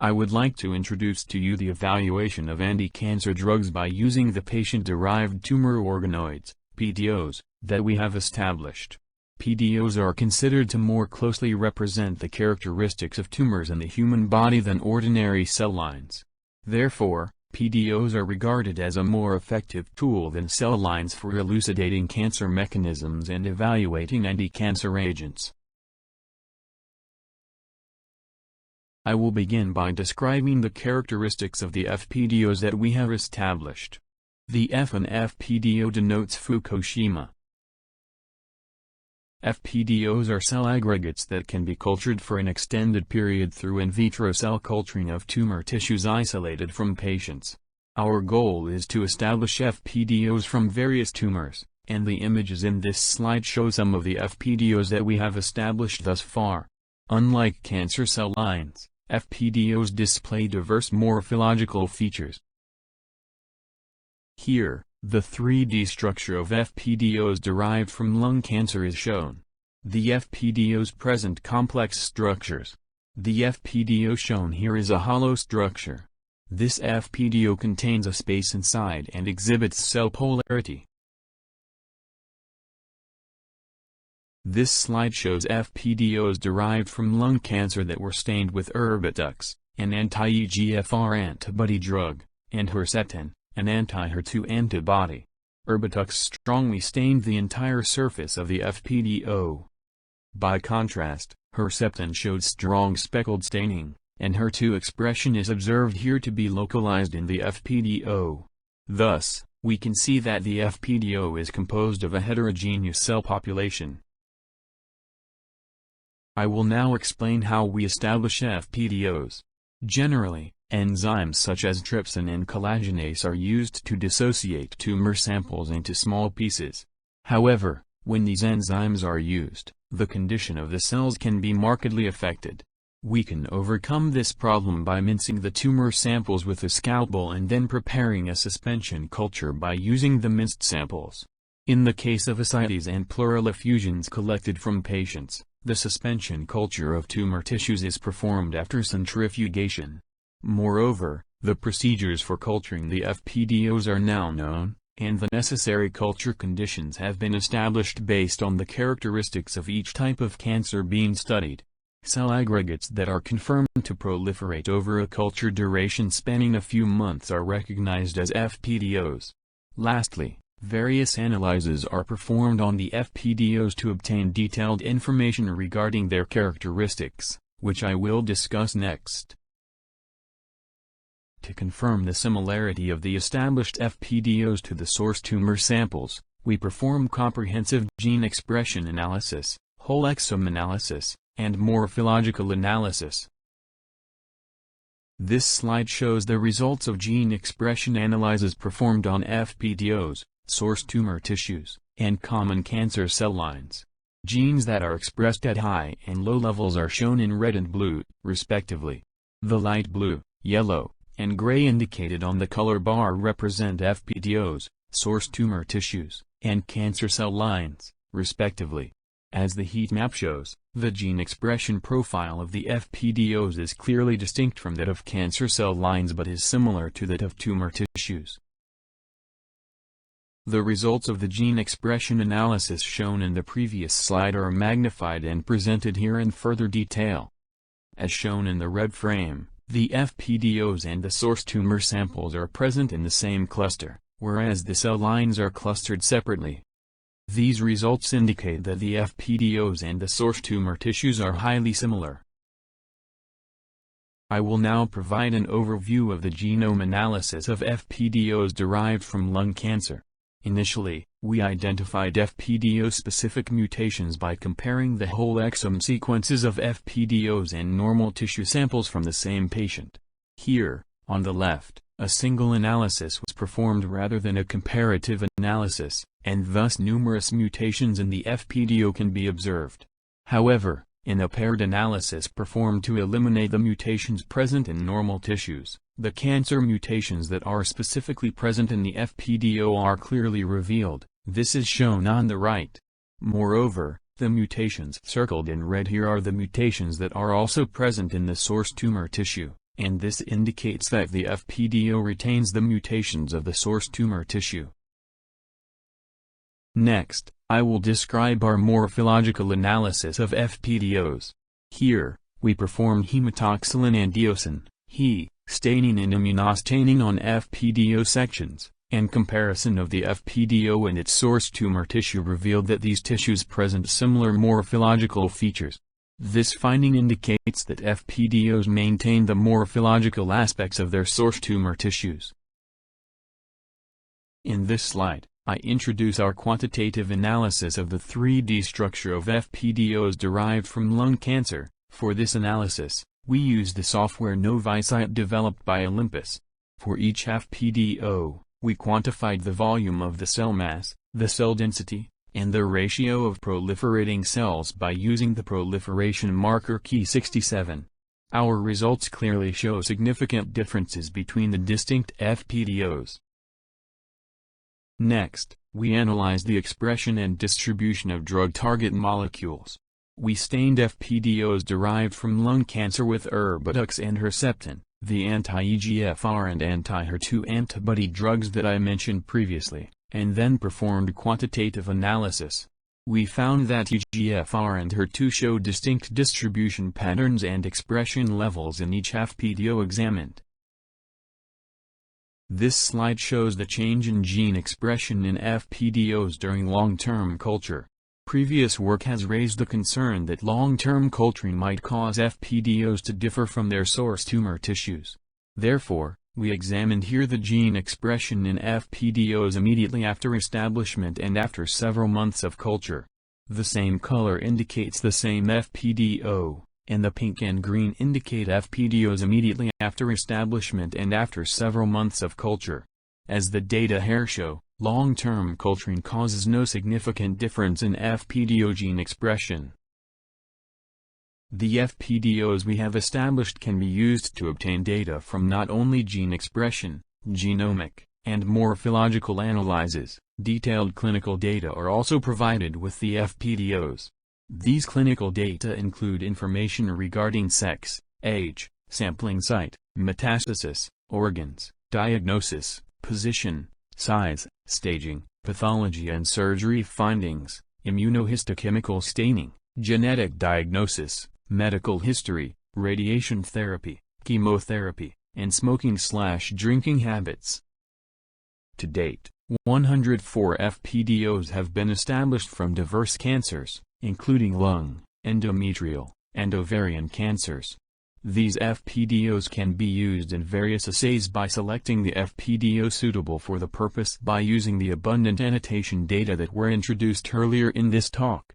I would like to introduce to you the evaluation of anti-cancer drugs by using the patient-derived tumor organoids, PDOs, that we have established. PDOs are considered to more closely represent the characteristics of tumors in the human body than ordinary cell lines. Therefore, PDOs are regarded as a more effective tool than cell lines for elucidating cancer mechanisms and evaluating anti-cancer agents. I will begin by describing the characteristics of the F-PDOs that we have established. The F in F-PDO denotes Fukushima. F-PDOs are cell aggregates that can be cultured for an extended period through in vitro cell culturing of tumor tissues isolated from patients. Our goal is to establish F-PDOs from various tumors, and the images in this slide show some of the F-PDOs that we have established thus far. Unlike cancer cell lines, F-PDOs display diverse morphological features. Here, the 3D structure of F-PDOs derived from lung cancer is shown. The F-PDOs present complex structures. The F-PDO shown here is a hollow structure. This F-PDO contains a space inside and exhibits cell polarity. This slide shows F-PDOs derived from lung cancer that were stained with Erbitux, an anti-EGFR antibody drug, and Herceptin, an anti-HER2 antibody. Erbitux strongly stained the entire surface of the F-PDO. By contrast, Herceptin showed strong speckled staining, and HER2 expression is observed here to be localized in the F-PDO. Thus, we can see that the F-PDO is composed of a heterogeneous cell population. I will now explain how we establish F-PDOs. Generally, enzymes such as trypsin and collagenase are used to dissociate tumor samples into small pieces. However, when these enzymes are used, the condition of the cells can be markedly affected. We can overcome this problem by mincing the tumor samples with a scalpel and then preparing a suspension culture by using the minced samples. In the case of ascites and pleural effusions collected from patients, the suspension culture of tumor tissues is performed after centrifugation. Moreover, the procedures for culturing the F-PDOs are now known, and the necessary culture conditions have been established based on the characteristics of each type of cancer being studied. Cell aggregates that are confirmed to proliferate over a culture duration spanning a few months are recognized as F-PDOs. Lastly, various analyses are performed on the F-PDOs to obtain detailed information regarding their characteristics, which I will discuss next. To confirm the similarity of the established F-PDOs to the source tumor samples, we perform comprehensive gene expression analysis, whole-exome analysis, and morphological analysis. This slide shows the results of gene expression analyses performed on F-PDOs, source tumor tissues, and common cancer cell lines. Genes that are expressed at high and low levels are shown in red and blue, respectively. The light blue, yellow, and gray indicated on the color bar represent F-PDOs, source tumor tissues, and cancer cell lines, respectively. As the heat map shows, the gene expression profile of the F-PDOs is clearly distinct from that of cancer cell lines but is similar to that of tumor tissues. The results of the gene expression analysis shown in the previous slide are magnified and presented here in further detail. As shown in the red frame, the F-PDOs and the source tumor samples are present in the same cluster, whereas the cell lines are clustered separately. These results indicate that the F-PDOs and the source tumor tissues are highly similar. I will now provide an overview of the genome analysis of F-PDOs derived from lung cancer. Initially, we identified F-PDO-specific mutations by comparing the whole exome sequences of F-PDOs and normal tissue samples from the same patient. Here, on the left, a single analysis was performed rather than a comparative analysis, and thus numerous mutations in the F-PDO can be observed. However, in a paired analysis performed to eliminate the mutations present in normal tissues, the cancer mutations that are specifically present in the F-PDO are clearly revealed. This is shown on the right. Moreover, the mutations circled in red here are the mutations that are also present in the source tumor tissue, and this indicates that the F-PDO retains the mutations of the source tumor tissue. Next, I will describe our morphological analysis of F-PDOs. Here, we performed hematoxylin and eosin, staining and immunostaining on F-PDO sections, and comparison of the F-PDO and its source tumor tissue revealed that these tissues present similar morphological features. This finding indicates that F-PDOs maintain the morphological aspects of their source tumor tissues. In this slide, I introduce our quantitative analysis of the 3D structure of F-PDOs derived from lung cancer. For this analysis, we use the software Novisite developed by Olympus. For each F-PDO, we quantified the volume of the cell mass, the cell density, and the ratio of proliferating cells by using the proliferation marker key 67. Our results clearly show significant differences between the distinct F-PDOs. Next, we analyze the expression and distribution of drug target molecules. We stained F-PDOs derived from lung cancer with Erbitux and Herceptin, the anti-EGFR and anti-HER2 antibody drugs that I mentioned previously, and then performed quantitative analysis. We found that EGFR and HER2 show distinct distribution patterns and expression levels in each F-PDO examined. This slide shows the change in gene expression in F-PDOs during long-term culture. Previous work has raised the concern that long-term culturing might cause F-PDOs to differ from their source tumor tissues. Therefore, we examined here the gene expression in F-PDOs immediately after establishment and after several months of culture. The same color indicates the same F-PDO, and the pink and green indicate F-PDOs immediately after establishment and after several months of culture. As the data here show, long-term culturing causes no significant difference in F-PDO gene expression. The F-PDOs we have established can be used to obtain data from not only gene expression, genomic, and morphological analyses. Detailed clinical data are also provided with the F-PDOs. These clinical data include information regarding sex, age, sampling site, metastasis, organs, diagnosis, position, size, staging, pathology and surgery findings, immunohistochemical staining, genetic diagnosis, medical history, radiation therapy, chemotherapy, and smoking/drinking habits. To date, 104 F-PDOs have been established from diverse cancers, including lung, endometrial, and ovarian cancers. These F-PDOs can be used in various assays by selecting the F-PDO suitable for the purpose by using the abundant annotation data that were introduced earlier in this talk.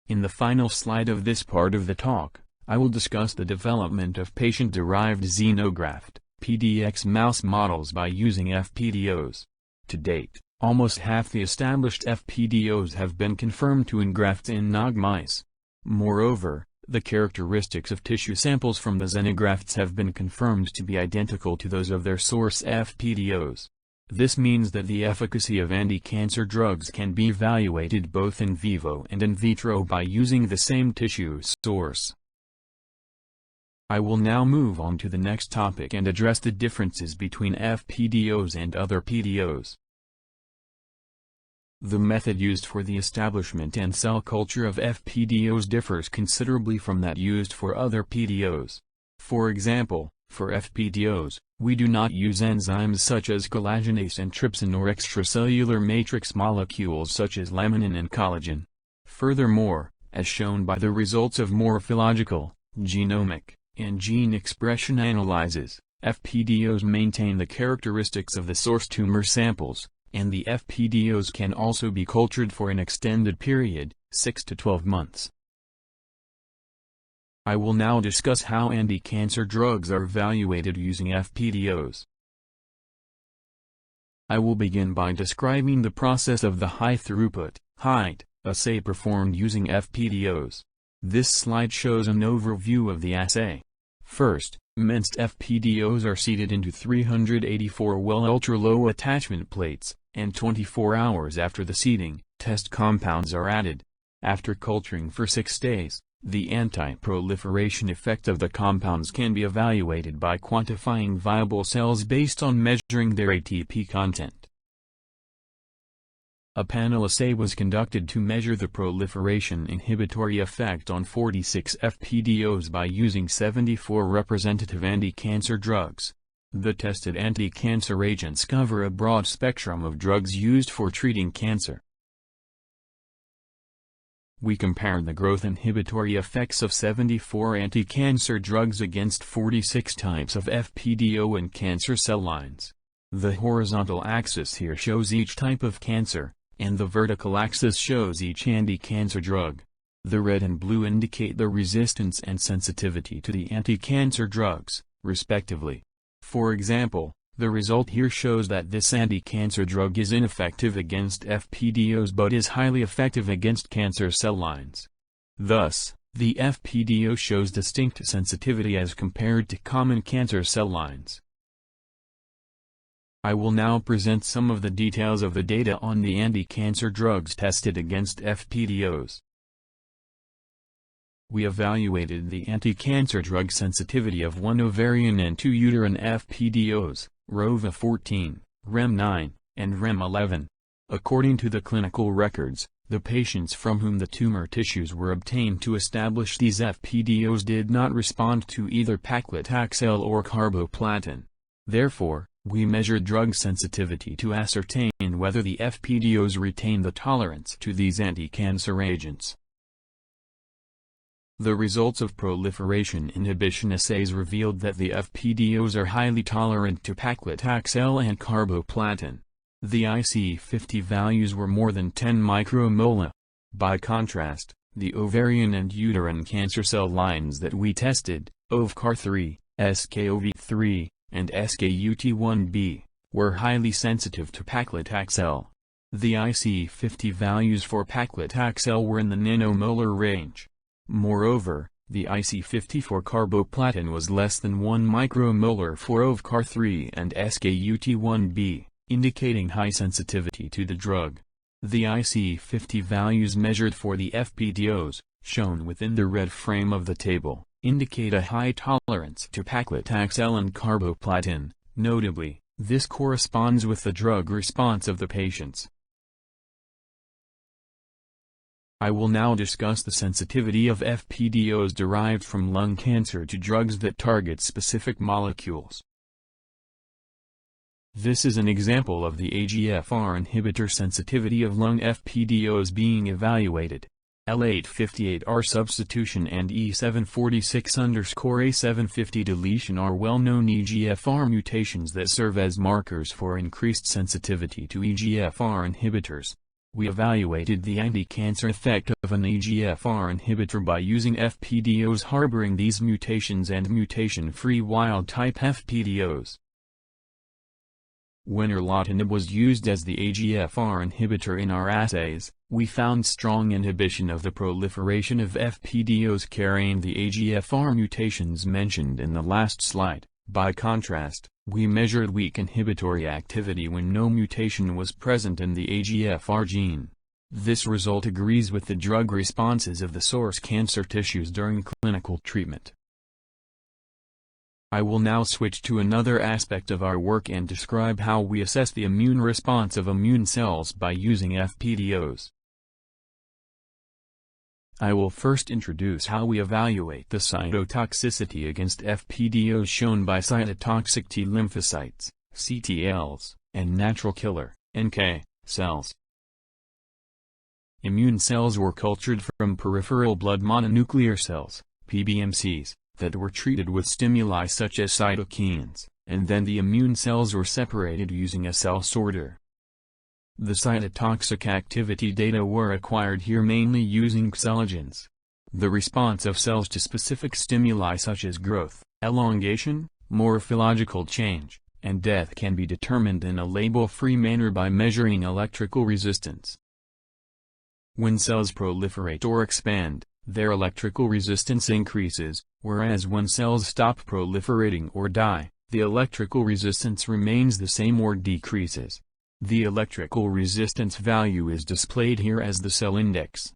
In the final slide of this part of the talk, I will discuss the development of patient-derived xenograft (PDX) mouse models by using F-PDOs. To date, almost half the established F-PDOs have been confirmed to engraft in NOG mice. Moreover, the characteristics of tissue samples from the xenografts have been confirmed to be identical to those of their source F-PDOs. This means that the efficacy of anti-cancer drugs can be evaluated both in vivo and in vitro by using the same tissue source. I will now move on to the next topic and address the differences between F-PDOs and other PDOs. The method used for the establishment and cell culture of F-PDOs differs considerably from that used for other PDOs. For example, for F-PDOs, we do not use enzymes such as collagenase and trypsin or extracellular matrix molecules such as laminin and collagen. Furthermore, as shown by the results of morphological, genomic, and gene expression analyses, F-PDOs maintain the characteristics of the source tumor samples, and the F-PDOs can also be cultured for an extended period, 6 to 12 months. I will now discuss how anti-cancer drugs are evaluated using F-PDOs. I will begin by describing the process of the high-throughput, HITE, assay performed using F-PDOs. This slide shows an overview of the assay. First, minced F-PDOs are seeded into 384 well ultra-low attachment plates, and 24 hours after the seeding, test compounds are added. After culturing for 6 days, The anti-proliferation effect of the compounds can be evaluated by quantifying viable cells based on measuring their ATP content. A panel assay was conducted to measure the proliferation inhibitory effect on 46 F-PDOs by using 74 representative anti-cancer drugs. The tested anti-cancer agents cover a broad spectrum of drugs used for treating cancer. We compared the growth inhibitory effects of 74 anti-cancer drugs against 46 types of F-PDO and cancer cell lines. The horizontal axis here shows each type of cancer, and the vertical axis shows each anti-cancer drug. The red and blue indicate the resistance and sensitivity to the anti-cancer drugs, respectively. For example, the result here shows that this anti-cancer drug is ineffective against F-PDOs but is highly effective against cancer cell lines. Thus, the F-PDO shows distinct sensitivity as compared to common cancer cell lines. I will now present some of the details of the data on the anti-cancer drugs tested against F-PDOs. We evaluated the anti-cancer drug sensitivity of 1 ovarian and 2 uterine F-PDOs, ROVA14, REM9, and REM11. According to the clinical records, the patients from whom the tumor tissues were obtained to establish these F-PDOs did not respond to either paclitaxel or carboplatin. Therefore, we measured drug sensitivity to ascertain whether the F-PDOs retain the tolerance to these anti-cancer agents. The results of proliferation inhibition assays revealed that the F-PDOs are highly tolerant to paclitaxel and carboplatin. The IC50 values were more than 10 micromolar. By contrast, the ovarian and uterine cancer cell lines that we tested, OVCAR3, SKOV3, and SKUT1B, were highly sensitive to paclitaxel. The IC50 values for paclitaxel were in the nanomolar range. Moreover, the IC50 for carboplatin was less than 1 micromolar for OVCAR3 and SKUT1B, indicating high sensitivity to the drug. The IC50 values measured for the F-PDOs, shown within the red frame of the table, indicate a high tolerance to paclitaxel and carboplatin. Notably, this corresponds with the drug response of the patients. I will now discuss the sensitivity of F-PDOs derived from lung cancer to drugs that target specific molecules. This is an example of the AGFR inhibitor sensitivity of lung F-PDOs being evaluated. L858R substitution and E746_A750 deletion are well-known EGFR mutations that serve as markers for increased sensitivity to EGFR inhibitors. We evaluated the anti-cancer effect of an EGFR inhibitor by using F-PDOs harboring these mutations and mutation-free wild-type F-PDOs. When erlotinib was used as the AGFR inhibitor in our assays, we found strong inhibition of the proliferation of F-PDOs carrying the AGFR mutations mentioned in the last slide. By contrast, we measured weak inhibitory activity when no mutation was present in the AGFR gene. This result agrees with the drug responses of the source cancer tissues during clinical treatment. I will now switch to another aspect of our work and describe how we assess the immune response of immune cells by using F-PDOs. I will first introduce how we evaluate the cytotoxicity against F-PDOs shown by cytotoxicity lymphocytes, CTLs, and natural killer, NK, cells. Immune cells were cultured from peripheral blood mononuclear cells, PBMCs, that were treated with stimuli such as cytokines, and then the immune cells were separated using a cell sorter. The cytotoxic activity data were acquired here mainly using xylogens. The response of cells to specific stimuli such as growth, elongation, morphological change, and death can be determined in a label-free manner by measuring electrical resistance. When cells proliferate or expand, their electrical resistance increases, whereas when cells stop proliferating or die, the electrical resistance remains the same or decreases. The electrical resistance value is displayed here as the cell index.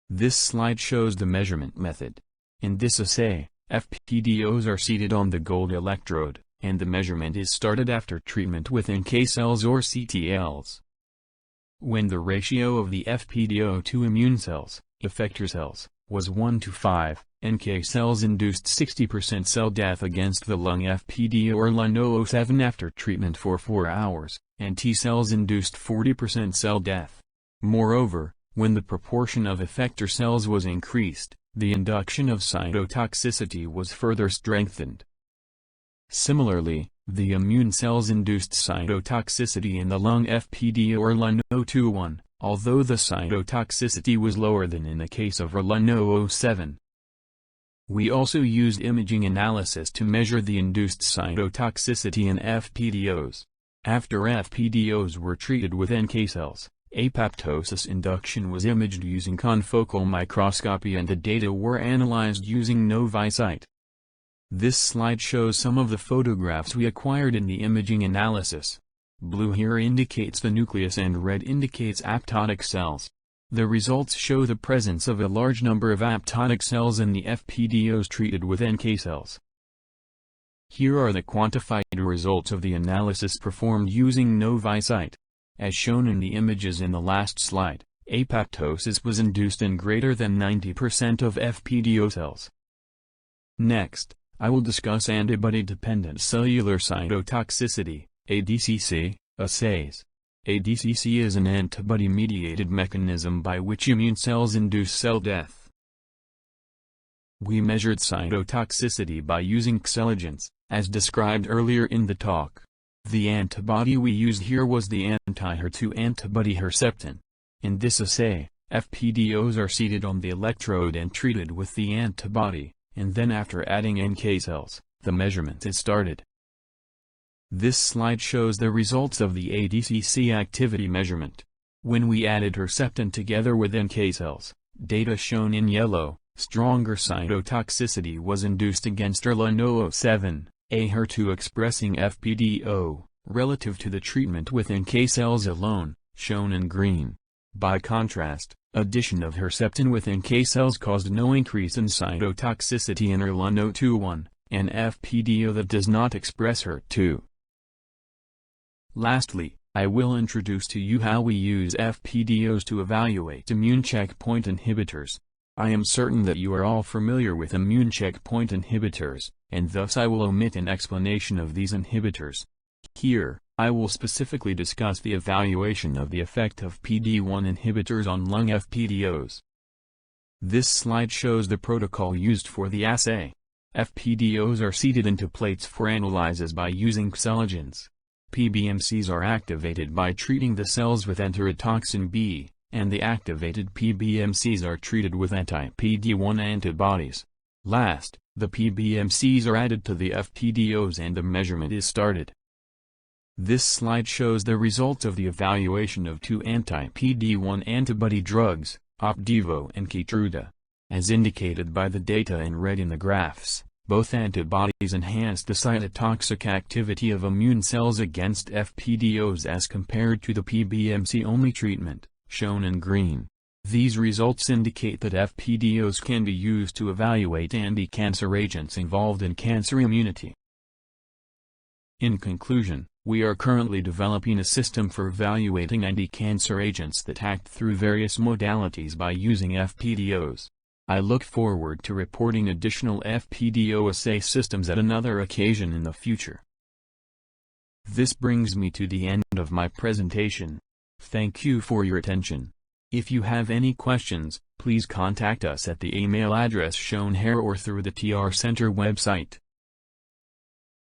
This slide shows the measurement method. In this assay, F-PDOs are seated on the gold electrode, and the measurement is started after treatment with NK cells or CTLs. When the ratio of the F-PDO to immune cells, effector cells, was 1:5, NK cells induced 60% cell death against the lung F-PDO or LUN-007 after treatment for 4 hours, and T cells induced 40% cell death. Moreover, when the proportion of effector cells was increased, the induction of cytotoxicity was further strengthened. Similarly, the immune cells induced cytotoxicity in the lung F-PDO or LUN-021, although the cytotoxicity was lower than in the case of LUN-007. We also used imaging analysis to measure the induced cytotoxicity in F-PDOs. After F-PDOs were treated with NK cells, apoptosis induction was imaged using confocal microscopy and the data were analyzed using Novisite. This slide shows some of the photographs we acquired in the imaging analysis. Blue here indicates the nucleus and red indicates apoptotic cells. The results show the presence of a large number of apoptotic cells in the F-PDOs treated with NK cells. Here are the quantified results of the analysis performed using Novisite. As shown in the images in the last slide, apoptosis was induced in greater than 90% of F-PDO cells. Next, I will discuss antibody-dependent cellular cytotoxicity, ADCC, assays. ADCC is an antibody-mediated mechanism by which immune cells induce cell death. We measured cytotoxicity by using xenograft, as described earlier in the talk. The antibody we used here was the anti-HER2 antibody Herceptin. In this assay, F-PDOs are seated on the electrode and treated with the antibody, and then after adding NK cells, the measurement is started. This slide shows the results of the ADCC activity measurement. When we added Herceptin together with NK cells, data shown in yellow, stronger cytotoxicity was induced against LUN-007. A HER2-expressing F-PDO, relative to the treatment with NK cells alone, shown in green. By contrast, addition of Herceptin with NK cells caused no increase in cytotoxicity in LUN-021, an F-PDO that does not express HER2. Lastly, I will introduce to you how we use F-PDOs to evaluate immune checkpoint inhibitors. I am certain that you are all familiar with immune checkpoint inhibitors, and thus I will omit an explanation of these inhibitors. Here, I will specifically discuss the evaluation of the effect of PD-1 inhibitors on lung F-PDOs. This slide shows the protocol used for the assay. F-PDOs are seated into plates for analysis by using xenograft. PBMCs are activated by treating the cells with enterotoxin B, and the activated PBMCs are treated with anti-PD-1 antibodies. Last, the PBMCs are added to the F-PDOs and the measurement is started. This slide shows the results of the evaluation of two anti-PD-1 antibody drugs, Opdivo and Keytruda. As indicated by the data in red in the graphs, both antibodies enhance the cytotoxic activity of immune cells against F-PDOs as compared to the PBMC-only treatment, shown in green. These results indicate that F-PDOs can be used to evaluate anti-cancer agents involved in cancer immunity. In conclusion, we are currently developing a system for evaluating anti-cancer agents that act through various modalities by using F-PDOs. I look forward to reporting additional F-PDO assay systems at another occasion in the future. This brings me to the end of my presentation. Thank you for your attention. If you have any questions, please contact us at the email address shown here or through the TR Center website.